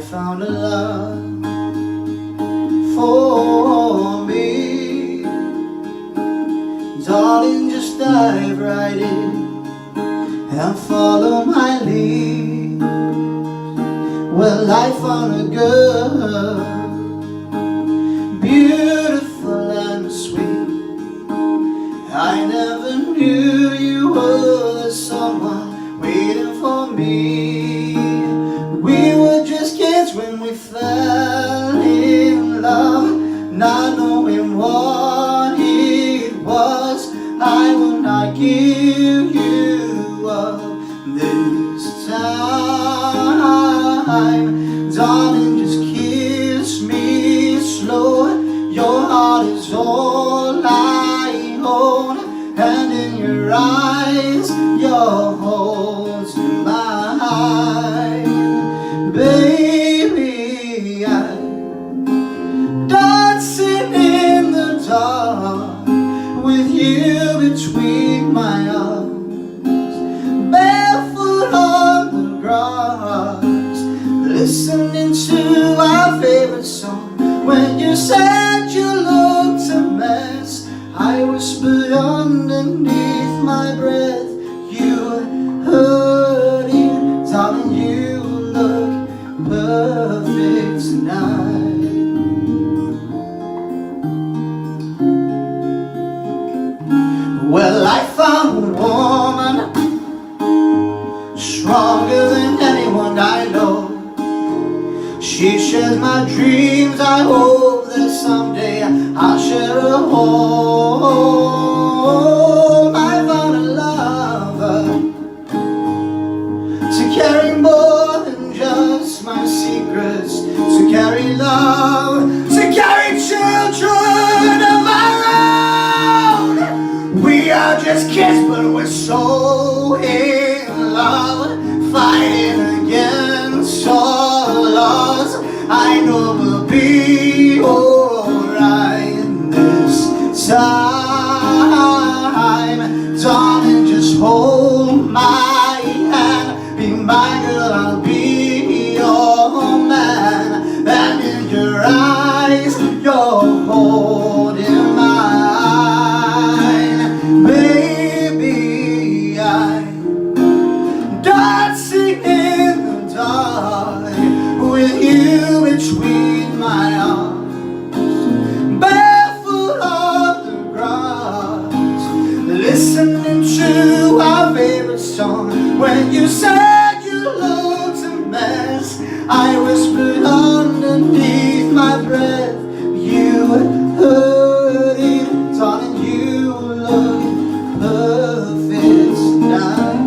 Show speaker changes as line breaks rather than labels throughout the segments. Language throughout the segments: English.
found a love for me. Darling, just dive right in and follow my lead. Well, I found a girl, beautiful and sweet. I never knew you were someone waiting for me. We were just kids when we fell in love, not knowing what it was. I will not give you up this time. Darling, just kiss me slow. Your heart is all I own, and in your eyes, your holds mine. Baby, I'm dancing in the dark with you between my arms, barefoot on the grass, listening to our favorite song. When you said you looked a mess, I whispered underneath my breath, you heard it. Darling, you look perfect tonight. Well, I found a woman stronger than anyone I know. She shares my dreams. I hope that someday I'll share a home. I found a lover to carry more than just my secrets, to carry love, to carry children of our own. We are just kids, but we're so in love, fighting against all odds. I know we'll be alright this time. Darling, just hold my hand, be my girl, I'll be your man. And in your eyes, you're holding mine. Baby, I'm dancing in the dark with you between my arms, barefoot on the grass, listening to our favorite song. When you said you looked a mess, I whispered underneath my breath, you heard it. Darling, you look perfect tonight.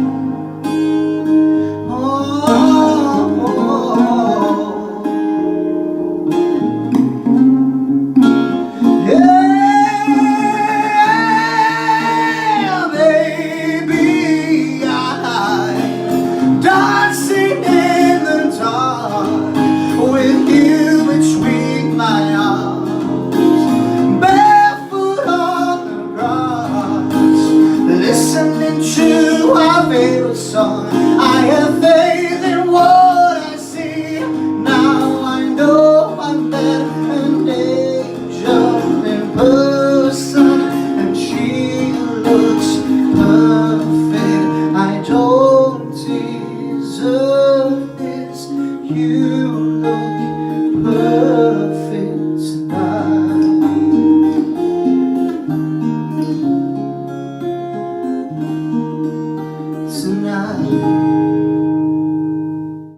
Song. I have faith in what I see. Now I know I met an angel in person, and she looks perfect. I don't deserve this. You look perfect tonight.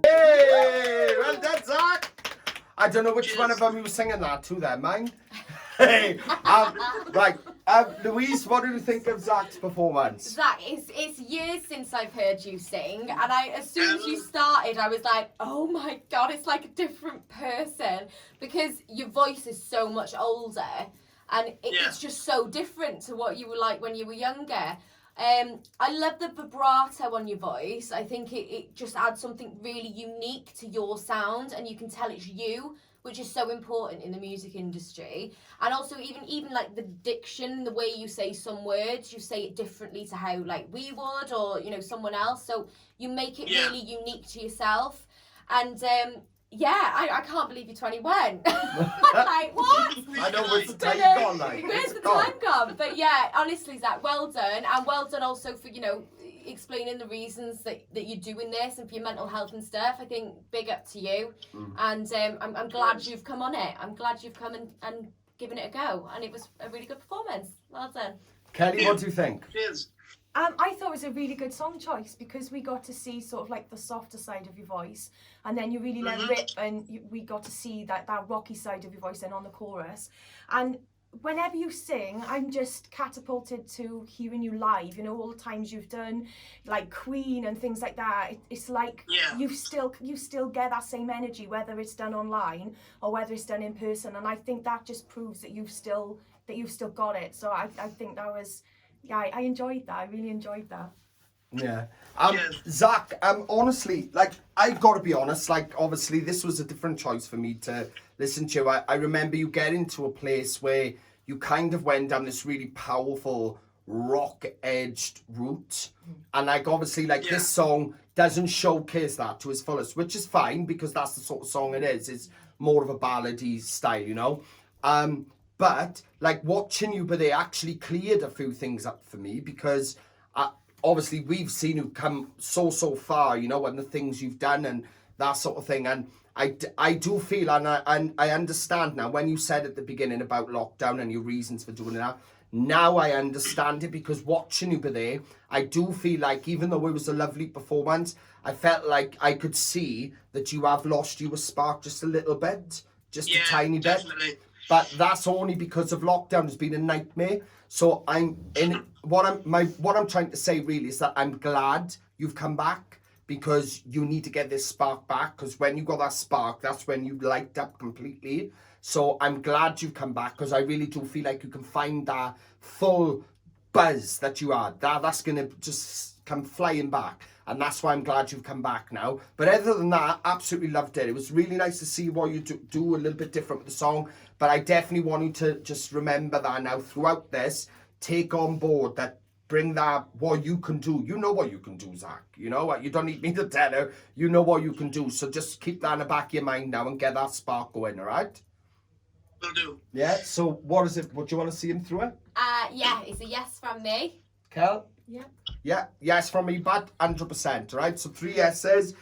Hey, well done, Zach. I don't know which one of them you were singing that to there, mind? Hey, right, Louise, what do you think of Zach's performance?
Zach, it's years since I've heard you sing, and as soon as you started, I was like, oh my God, it's like a different person, because your voice is so much older, and it's just so different to what you were like when you were younger. I love the vibrato on your voice. I think it just adds something really unique to your sound, and you can tell it's you, which is so important in the music industry. And also even like the diction, the way you say some words, you say it differently to how like we would, or someone else. So you make it really unique to yourself. And yeah, I can't believe you're 21. Like, what?
I know, where's the time
But,
gone, like?
where's the time gone? But yeah, honestly, Zach, well done. And well done also for, you know, explaining the reasons that you're doing this and for your mental health and stuff. I think big up to you. And I'm glad you've come on it. I'm glad you've come and given it a go. And it was a really good performance. Well done.
Kelly, what do you think?
Cheers.
I thought it was a really good song choice because we got to see sort of like the softer side of your voice, and then you really let rip, and we got to see that rocky side of your voice then on the chorus. And whenever you sing, I'm just catapulted to hearing you live. You know, all the times you've done like Queen and things like that. It's like you still get that same energy, whether it's done online or whether it's done in person. And I think that just proves that you've still got it. So I think that was. Yeah, I enjoyed that. I really enjoyed that.
Yeah. Zach, honestly, like, I've got to be honest, like, obviously, this was a different choice for me to listen to. I remember you getting to a place where you kind of went down this really powerful rock-edged route. And, like, obviously, like, this song doesn't showcase that to its fullest, which is fine because that's the sort of song it is. It's more of a ballady style, you know? But, like, watching you, but they actually cleared a few things up for me because obviously we've seen you come so far, you know, and the things you've done and that sort of thing. And I do feel, and I understand now, when you said at the beginning about lockdown and your reasons for doing that, now I understand it because watching you there, I do feel like even though it was a lovely performance, I felt like I could see that you have lost your spark just a little bit, just a tiny bit. But that's only because of lockdown. It's been a nightmare. So what I'm trying to say really is that I'm glad you've come back because you need to get this spark back. Because when you got that spark, that's when you light up completely. So I'm glad you've come back because I really do feel like you can find that full buzz that you had. That's gonna just come flying back. And that's why I'm glad you've come back now. But other than that, absolutely loved it. It was really nice to see what you do a little bit different with the song. But I definitely want you to just remember that now throughout this, take on board that, bring that, what you can do. You know what you can do, Zach. You know what? You don't need me to tell you. You know what you can do. So just keep that in the back of your mind now and get that spark going, all right?
Will do.
Yeah, so what is it? What do you want to see him through it?
Yeah, it's a yes from me.
Kel?
Yeah.
Yeah, yes from me, but 100%, right? So 3 yeses.